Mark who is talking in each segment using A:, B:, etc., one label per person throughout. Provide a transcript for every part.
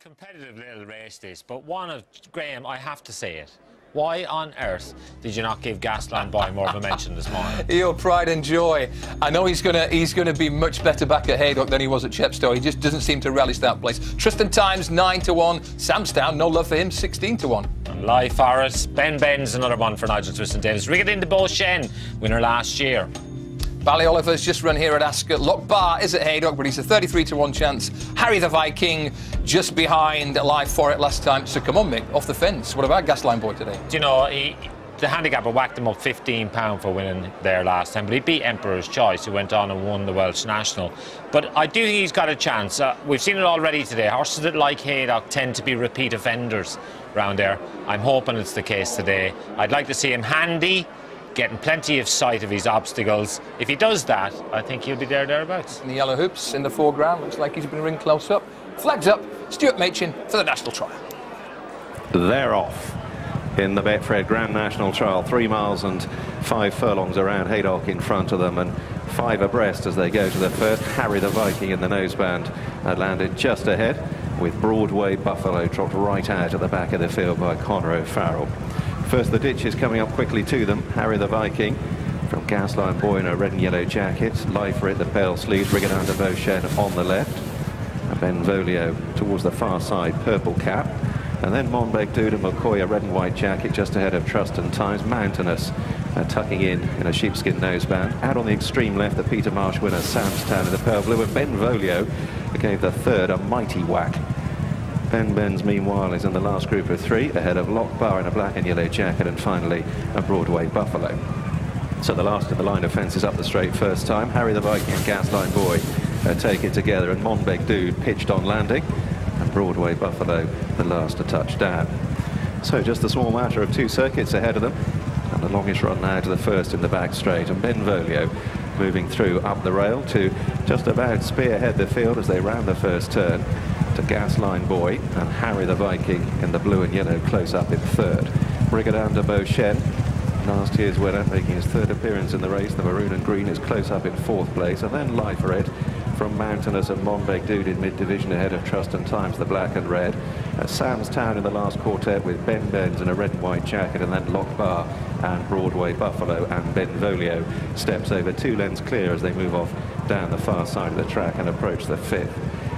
A: Competitive little race this, but one of Graham, I have to say it. Why on earth did you not give Gasline Boy more of a mention this morning?
B: Your pride and joy. I know he's gonna be much better back at Haydock than he was at Chepstow. He just doesn't seem to relish that place. Tristan Times 9-1. Samstown, no love for him, 16-1.
A: And Live Forrit, Ben Ben's another one for Nigel Twiston-Davies. Rigged de Beauchesne, winner last year.
B: Bally-Oliver's just run here at Ascot. Lochbar is at Haydock, but he's a 33-1 chance. Harry the Viking just behind Live Forrit last time. So come on, Mick, off the fence. What about Gasline Boy today?
A: Do you know, the handicapper whacked him up £15 for winning there last time, but he beat Emperor's Choice, who went on and won the Welsh National. But I do think he's got a chance. We've seen it already today. Horses that like Haydock tend to be repeat offenders around there. I'm hoping it's the case today. I'd like to see him handy, getting plenty of sight of his obstacles. If he does that, I think he'll be thereabouts.
B: In the yellow hoops in the foreground, looks like he's been ring close up. Flags up, Stuart Machin for the national trial.
C: They're off in the Betfred Grand National Trial. 3 miles and 5 furlongs around, Haydock in front of them and 5 abreast as they go to the first. Harry the Viking in the noseband had landed just ahead, with Broadway Buffalo dropped right out at the back of the field by Conor O'Farrell. First, the ditch is coming up quickly to them. Harry the Viking from Gasline Boy in a red and yellow jacket. Live Forrit, the pale sleeves, Rigged de Beauchesne on the left. And Benvolio towards the far side, purple cap. And then Monbeg Dude and McCoy, a red and white jacket just ahead of Trust and Times. Mountainous tucking in a sheepskin noseband. Out on the extreme left, the Peter Marsh winner, Samstown in the pale blue. And Benvolio gave the third a mighty whack. Ben Ben's, meanwhile, is in the last group of 3, ahead of Lochbar in a black and yellow jacket, and finally a Broadway Buffalo. So the last in the line of fences up the straight first time. Harry the Viking and Gasline Boy take it together, and Monbeg Dude pitched on landing, and Broadway Buffalo the last to touch down. So just a small matter of 2 circuits ahead of them, and the longest run now to the first in the back straight, and Benvolio moving through up the rail to just about spearhead the field as they round the first turn, to Gasline Boy and Harry the Viking in the blue and yellow close up in third. Rigged de Beauchesne, last year's winner, making his 3rd appearance in the race. The maroon and green is close up in 4th place, and then Live Forrit from Mountainous and Monbeg Dude in mid-division ahead of Trust and Times, the black and red. Samstown in the last quartet with Ben Ben's in a red and white jacket, and then Lochbar and Broadway Buffalo, and Benvolio steps over 2 lengths clear as they move off down the far side of the track and approach the 5th.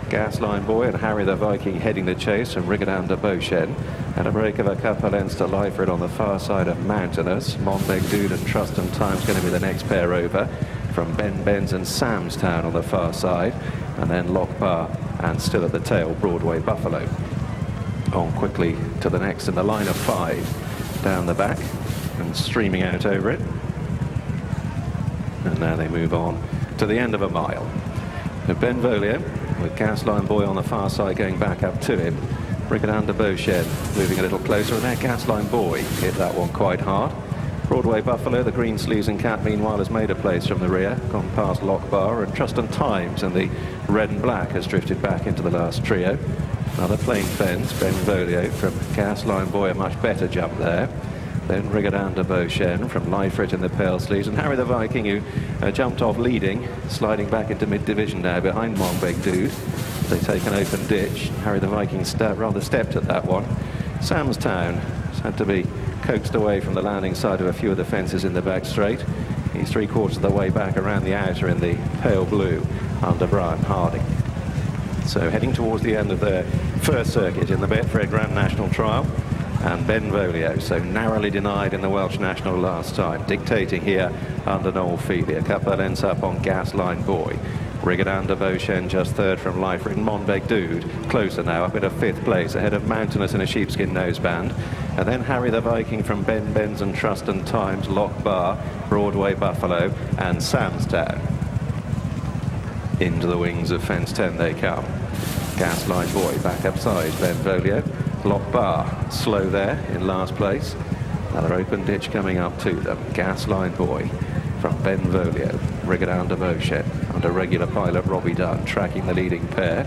C: Gasline Boy and Harry the Viking heading the chase from Rigged de Beauchesne, and a break of a couple of lengths to Live Forrit on the far side of Mountainous. Monbeg Dude and Trust and Time's going to be the next pair over, from Ben Ben's and Samstown on the far side, and then Lochbar and still at the tail Broadway Buffalo. On quickly to the next in the line of 5 down the back and streaming out over it, and now they move on to the end of a mile. Benvolio with Gasline Boy on the far side going back up to him. Rigged de Beauchesne moving a little closer, and there Gasline Boy hit that one quite hard. Broadway Buffalo, the green sleeves and cap, meanwhile, has made a place from the rear, gone past Lochbar, and Trust and Times and the red and black has drifted back into the last trio. Another plain fence, Benvolio from Gasline Boy, a much better jump there. Then Rigged de Beauchesne from Live Forrit in the pale sleeves, and Harry the Viking, who jumped off leading, sliding back into mid-division now behind Monbeg Dude. They take an open ditch. Harry the Viking rather stepped at that one. Samstown has had to be coaxed away from the landing side of a few of the fences in the back straight. He's 3/4 of the way back around the outer in the pale blue under Brian Harding. So heading towards the end of their first circuit in the Betfred Grand National Trial. And Benvolio, so narrowly denied in the Welsh National last time, dictating here under Noel Feely. A couple of lengths up on Gasline Boy. Rigged de Beauchesne just 3rd from Live Forrit. Monbeg Dude closer now, up in a 5th place, ahead of Mountainous in a sheepskin noseband. And then Harry the Viking from Ben Ben's and Trust and Times, Lochbar, Broadway Buffalo, and Samstown. Into the wings of fence 10 they come. Gasline Boy back upside, Benvolio. Lochbar slow there in last place. Another open ditch coming up to them. Gasline Boy from Benvolio. Rigged de Beauchesne under regular pilot Robbie Dunn tracking the leading pair.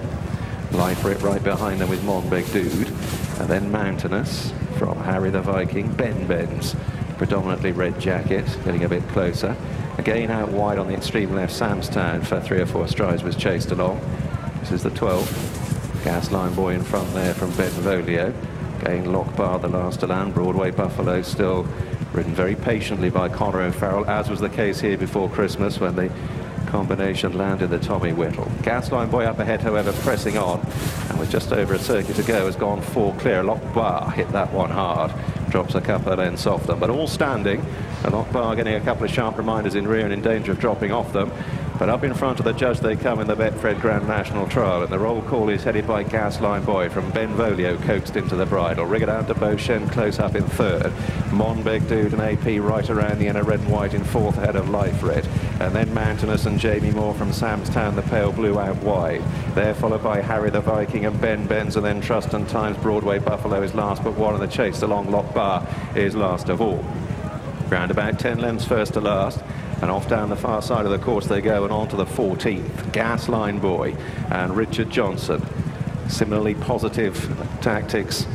C: Live Forrit right behind them with Monbeg Dude. And then Mountainous from Harry the Viking. Ben Ben's predominantly red jacket, getting a bit closer. Again out wide on the extreme left, Samstown for 3 or 4 strides was chased along. This is the 12th. Gasline Boy in front there from Benvolio. Again, Lock Bar, the last to land. Broadway Buffalo still ridden very patiently by Conor O'Farrell, as was the case here before Christmas when the combination landed the Tommy Whittle. Gasline Boy up ahead, however, pressing on, and with just over a circuit to go, has gone 4 clear. Lock Bar hit that one hard, drops a couple of lengths off them, but all standing. And Lock Bar getting a couple of sharp reminders in rear and in danger of dropping off them. But up in front of the judge they come in the Betfred Grand National Trial, and the roll call is headed by Gasline Boy from Benvolio, coaxed into the bridle. Rigodown to Beauchesne close up in third. Monbeg Dude and AP right around the inner, red and white in fourth ahead of Life Red. And then Mountainous and Jamie Moore from Samstown, the pale blue out wide. They're followed by Harry the Viking and Ben Benz, and then Trust and Times. Broadway Buffalo is last but one, and the chase along Lock Bar is last of all. Round about 10 lengths first to last. And off down the far side of the course they go, and on to the 14th. Gasline Boy and Richard Johnson. Similarly positive tactics.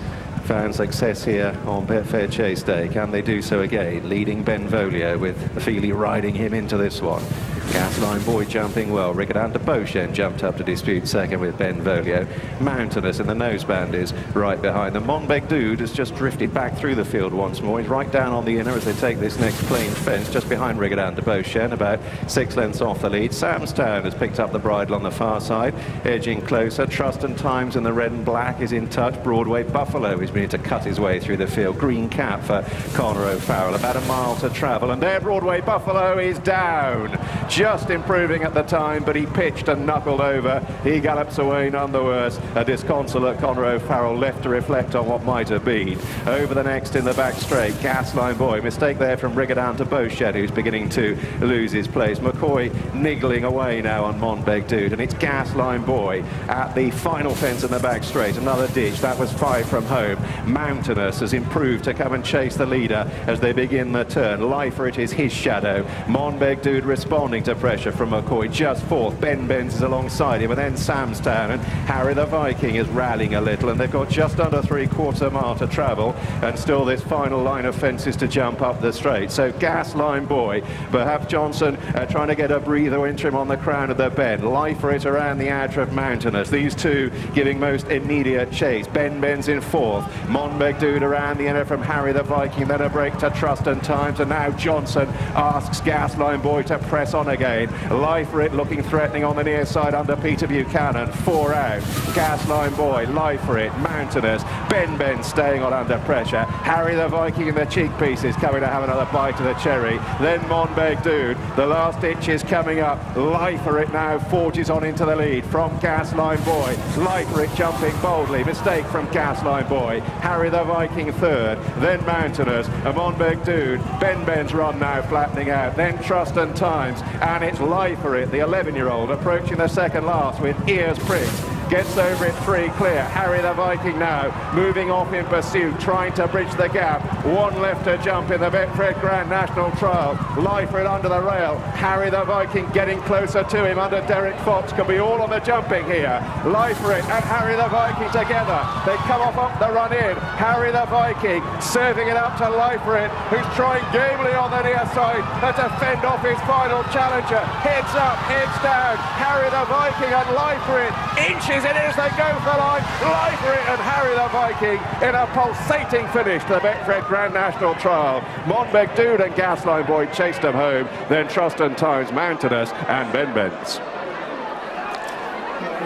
C: Found success here on Betfair Chase Day. Can they do so again? Leading Benvolio with Feely riding him into this one. Gasline Boy jumping well. Rigodown to Beauchesne jumped up to dispute second with Benvolio. Mountainous in the noseband is right behind them. Monbeg Dude has just drifted back through the field once more. He's right down on the inner as they take this next plain fence, just behind Rigodown to Beauchesne, about 6 lengths off the lead. Samstown has picked up the bridle on the far side, edging closer. Trust and Times in the red and black is in touch. Broadway Buffalo is beginning to cut his way through the field. Green cap for Conor O'Farrell. About a mile to travel, and there Broadway Buffalo is down. Just improving at the time, but he pitched and knuckled over. He gallops away none the worse. A disconsolate Conor O'Farrell left to reflect on what might have been. Over the next in the back straight, Gasline Boy. Mistake there from Rigodown to Beauchesne, who's beginning to lose his place. McCoy niggling away now on Monbeg Dude, and it's Gasline Boy at the final fence in the back straight. Another ditch. That was 5 from home. Mountainous has improved to come and chase the leader as they begin the turn. Lifer, it is his shadow. Monbeg Dude responding to pressure from McCoy, just fourth. Ben Benz is alongside him, and then Samstown, and Harry the Viking is rallying a little, and they've got just under 3/4 mile to travel, and still this final line of fences to jump up the straight. So Gasline Boy, perhaps Johnson trying to get a breather into him on the crown of the bend. Lifer it around the outer of Mountainous. These two giving most immediate chase. Ben Benz in fourth. Monbeg Dude around the inner from Harry the Viking, then a break to Trust and Times, and now Johnson asks Gasline Boy to press on again. Lifer it looking threatening on the near side under Peter Buchanan. 4 out. Gasline Boy, Lifer it, Mountainous, Ben Benz staying on under pressure. Harry the Viking in the cheek pieces coming to have another bite of the cherry. Then Monbeg Dude. The last ditch is coming up. Lifer it now forges on into the lead from Gasline Boy. Lifer it jumping boldly. Mistake from Gasline Boy. Harry the Viking third. Then Mountainous. Monbeg Dude. Ben Benz run now flattening out. Then Trust and Times. And it's Lifer it, the 11-year-old, approaching the second last with ears pricked. Gets over it 3 clear. Harry the Viking now moving off in pursuit, trying to bridge the gap. 1 left to jump in the Betfred Grand National Trial. Lifer it under the rail. Harry the Viking getting closer to him under Derek Fox. Could be all on the jumping here. Lifer it and Harry the Viking together. They come off up the run in. Harry the Viking serving it up to Lifer it, who's trying gamely on the near side to fend off his final challenger. Heads up, heads down. Harry the Viking and Lifer it inches it as they go for the line. Lifer it and Harry the Viking in a pulsating finish to the Betfred Grand National Trial. Monbeg Dude and Gasline Boy chased them home. Then Trust and Times, Mountainous and Ben Benz.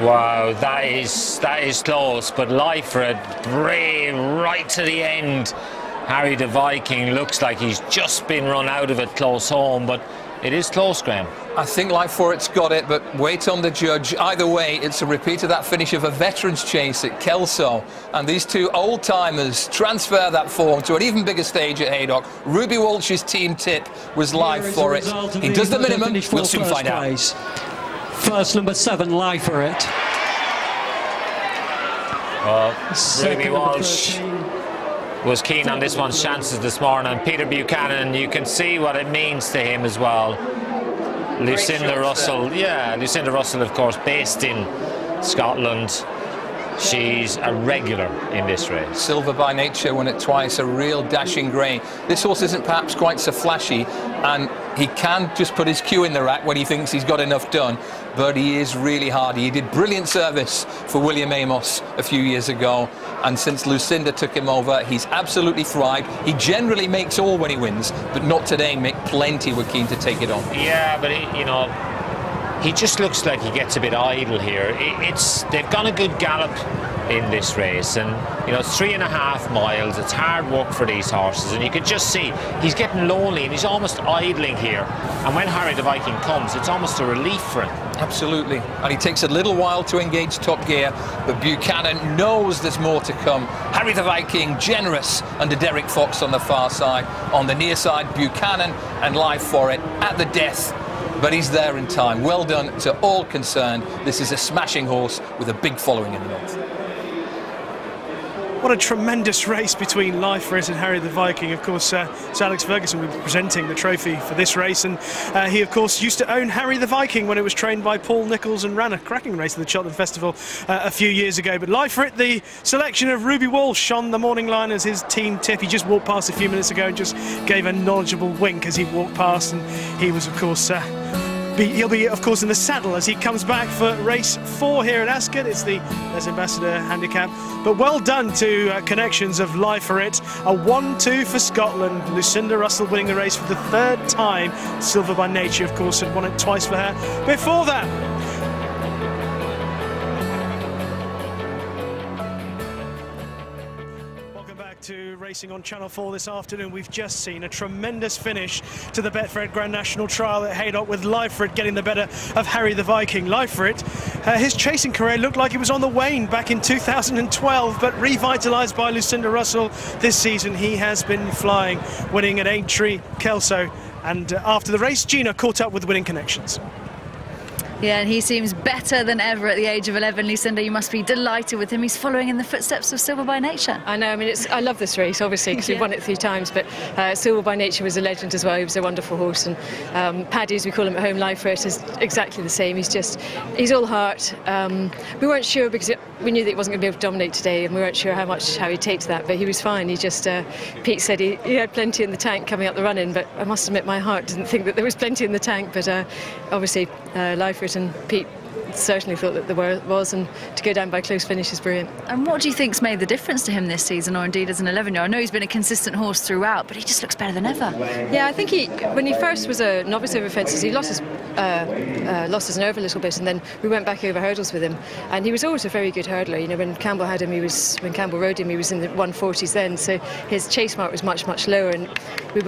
A: Wow, that is close, but Lifer it brave right to the end. Harry the Viking looks like he's just been run out of it close home, but it is close, Graham.
B: I think Forrit's got it, but wait on the judge. Either way, it's a repeat of that finish of a veterans chase at Kelso. And these two old-timers transfer that form to an even bigger stage at Haydock. Ruby Walsh's team tip was Forrit. He does the minimum. We'll soon find out.
D: First, number 7, Lifer it.
A: Well, Ruby Walsh was keen on this one's chances this morning, and Peter Buchanan, you can see what it means to him as well. Lucinda Russell, Lucinda Russell, of course, based in Scotland. She's a regular in this race.
B: Silver by nature, won it twice, a real dashing grey. This horse isn't perhaps quite so flashy, and He can just put his cue in the rack when he thinks he's got enough done, but he is really hardy. He did brilliant service for William Amos a few years ago, and since Lucinda took him over, he's absolutely thrived. He generally makes all when he wins, but not today. Mick, plenty were keen to take it on.
A: Yeah, but he just looks like he gets a bit idle here. They've gone a good gallop in this race, and it's 3.5 miles. It's hard work for these horses, and you could just see he's getting lonely and he's almost idling here. And when Harry the Viking comes, it's almost a relief for him.
B: Absolutely, and he takes a little while to engage top gear, but Buchanan knows there's more to come. Harry the Viking, generous under Derek Fox on the far side. On the near side, Buchanan and Live Forrit at the death, but he's there in time. Well done to all concerned. This is a smashing horse with a big following in the north.
E: What a tremendous race between Live Forrit and Harry the Viking. Of course, Sir Alex Ferguson will be presenting the trophy for this race, and he of course used to own Harry the Viking when it was trained by Paul Nicholls and ran a cracking race at the Cheltenham Festival a few years ago. But Live Forrit, the selection of Ruby Walsh on the morning line as his team tip. He just walked past a few minutes ago and just gave a knowledgeable wink as he walked past, and he was of course he'll be, of course, in the saddle as he comes back for race 4 here at Ascot. It's the Les Ambassador handicap. But well done to Connections of Live Forrit. A 1-2 for Scotland. Lucinda Russell winning the race for the 3rd time. Silver by Nature, of course, had won it twice for her before that. To racing on Channel 4 this afternoon. We've just seen a tremendous finish to the Betfred Grand National Trial at Haydock, with Live Forrit getting the better of Harry the Viking. Live Forrit, his chasing career looked like it was on the wane back in 2012, but revitalised by Lucinda Russell this season. He has been flying, winning at Aintree, Kelso, and after the race, Gina caught up with winning Connections.
F: Yeah, and he seems better than ever at the age of 11. Lucinda, you must be delighted with him. He's following in the footsteps of Silver by Nature.
G: I know, I mean, I love this race, obviously, because we've won it 3 times, but Silver by Nature was a legend as well. He was a wonderful horse, and Paddy, as we call him at home, Live Forrit, is exactly the same. He's all heart. We weren't sure, because we knew that he wasn't going to be able to dominate today, and we weren't sure how he'd take to that, but he was fine. He just, Pete said he had plenty in the tank coming up the run-in, but I must admit my heart didn't think that there was plenty in the tank, but obviously Live Forrit and Pete certainly thought that there was, and to go down by close finish is brilliant.
F: And what do you think's made the difference to him this season, or indeed as an 11-year-old? I know he's been a consistent horse throughout, but he just looks better than ever.
G: Yeah, I think when he first was a novice over fences, he lost his nerve a little bit, and then we went back over hurdles with him, and he was always a very good hurdler. You know, when Campbell had him, when Campbell rode him, he was in the 140s then, so his chase mark was much lower, and we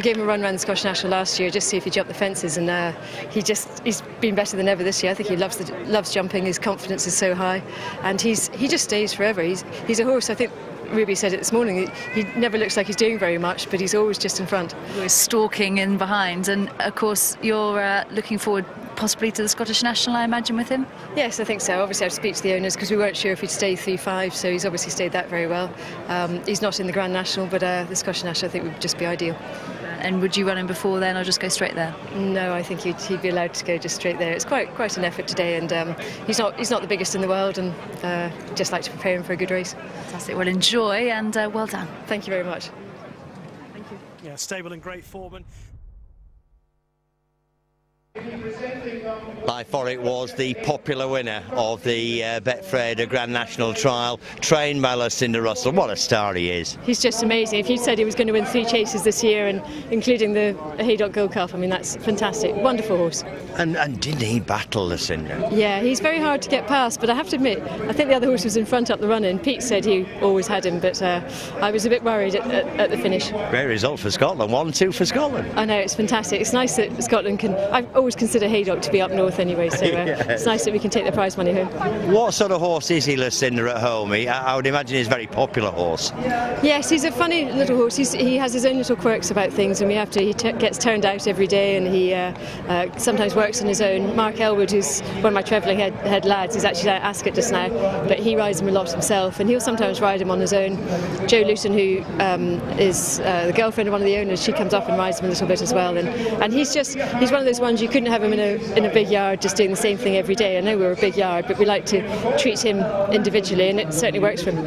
G: gave him a run around the Scottish National last year just to see if he jumped the fences, and he's been better than ever this year. I think he loves jumping. His confidence is so high, and he just stays forever. He's a horse, I think Ruby said it this morning, he never looks like he's doing very much, but he's always just in front.
F: He's stalking in behind, and of course you're looking forward possibly to the Scottish National, I imagine, with him?
G: Yes, I think so. Obviously I have to speak to the owners, because we weren't sure if he'd stay 3-5, so he's obviously stayed that very well. He's not in the Grand National, but the Scottish National I think would just be ideal.
F: And would you run him before then, or just go straight there?
G: No, I think he'd be allowed to go just straight there. It's quite an effort today, and he's not the biggest in the world, and just like to prepare him for a good race.
F: Fantastic. Well, enjoy, and well done.
G: Thank you very much.
E: Thank you. Yeah, stable and great form.
H: Live Forrit was the popular winner of the Betfred Grand National Trial, trained by Lucinda Russell. What a star he is.
G: He's just amazing. If you said he was going to win 3 chases this year, and including the Haydock Gold Cup, I mean, that's fantastic. Wonderful horse.
H: And didn't he battle Lucinda?
G: Yeah, he's very hard to get past, but I have to admit, I think the other horse was in front up the run-in. Pete said he always had him, but I was a bit worried at the finish.
H: Great result for Scotland, 1-2 for Scotland.
G: I know, it's fantastic. It's nice that Scotland can... I always consider Haydock to be up north anyway, so it's nice that we can take the prize money home.
H: What sort of horse is he, Lucinda, at home? I would imagine he's a very popular horse.
G: Yes, he's a funny little horse. He has his own little quirks about things, and he gets turned out every day, and he sometimes works on his own. Mark Elwood, who's one of my travelling head lads, is actually at Ascot just now, but he rides him a lot himself, and he'll sometimes ride him on his own. Jo Luton, who is the girlfriend of one of the owners, she comes up and rides him a little bit as well, and he's one of those ones you couldn't have him in a big yard just doing the same thing every day. I know we're a big yard, but we like to treat him individually, and it certainly works for him.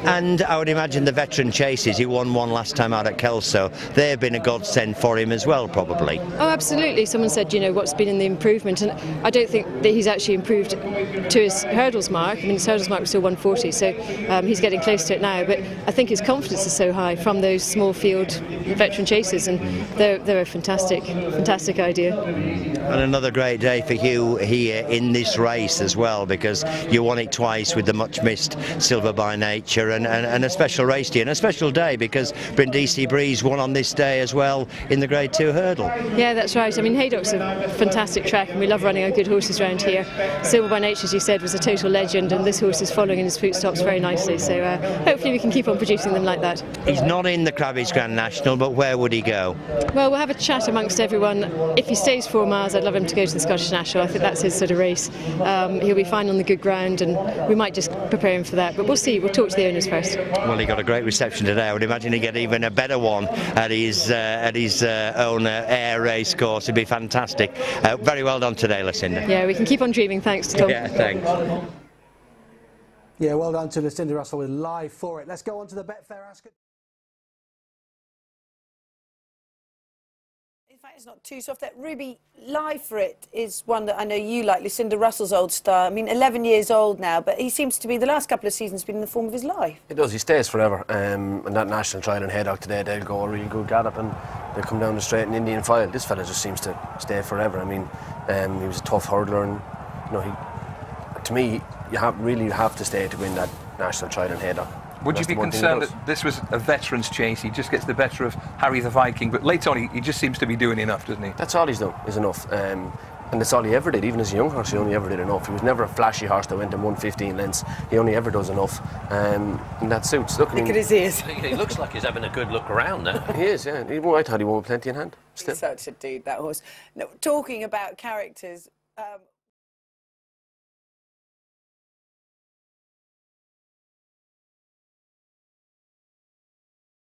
H: And I would imagine the veteran chases, he won one last time out at Kelso, they've been a godsend for him as well, probably.
G: Oh, absolutely. Someone said, you know, what's been in the improvement, and I don't think that he's actually improved to his hurdles mark. I mean, his hurdles mark was still 140, so he's getting close to it now, but I think his confidence is so high from those small field veteran chases, and they're a fantastic idea.
H: And another great day for Hugh here in this race as well, because you won it twice with the much missed Silver by Nature, and a special race day and a special day because Brindisi Breeze won on this day as well in the Grade 2 hurdle.
G: Yeah, that's right. I mean, Haydock's a fantastic track, and we love running our good horses around here. Silver by Nature, as you said, was a total legend, and this horse is following in his footsteps very nicely, so hopefully we can keep on producing them like that.
H: He's not in the Crabbage Grand National, but where would he go?
G: Well, we'll have a chat amongst everyone. If he stays 4 miles, I'd love him to go to the Scottish National. I think that's his sort of race. He'll be fine on the good ground, and we might just prepare him for that, but we'll see. We'll talk to the owners first.
H: Well, he got a great reception today. I would imagine he'd get even a better one at his own air race course. It'd be fantastic. Very well done today, Lucinda.
G: Yeah, we can keep on dreaming. Thanks to Tom.
H: Yeah, thanks.
I: Yeah, well done to Lucinda Russell with Live For It. Let's go on to the Betfair Ascot.
J: In fact, it's not too soft. That Ruby, Live For It is one that I know you like, Lucinda Russell's old star. I mean, 11 years old now, but he seems to be, the last couple of seasons, been in the form of his life.
K: He does, he stays forever. And that national trial in Haydock today, they'll go a really good gallop and they'll come down the straight in Indian file. This fella just seems to stay forever. I mean, he was a tough hurdler, and you know, to me, you really have to stay to win that national trial in Haydock.
B: Would you be concerned that this was a veteran's chase? He just gets the better of Harry the Viking, but later on he just seems to be doing enough, doesn't he?
K: That's all he's done, is enough. And that's all he ever did. Even as a young horse, he only ever did enough. He was never a flashy horse that went in 115 lengths. He only ever does enough. And that suits. Look
J: at his ears.
L: He looks like he's having a good look around now.
K: He is, yeah. I thought he won with plenty in hand. Still.
J: He's such a dude, that horse. No, talking about characters...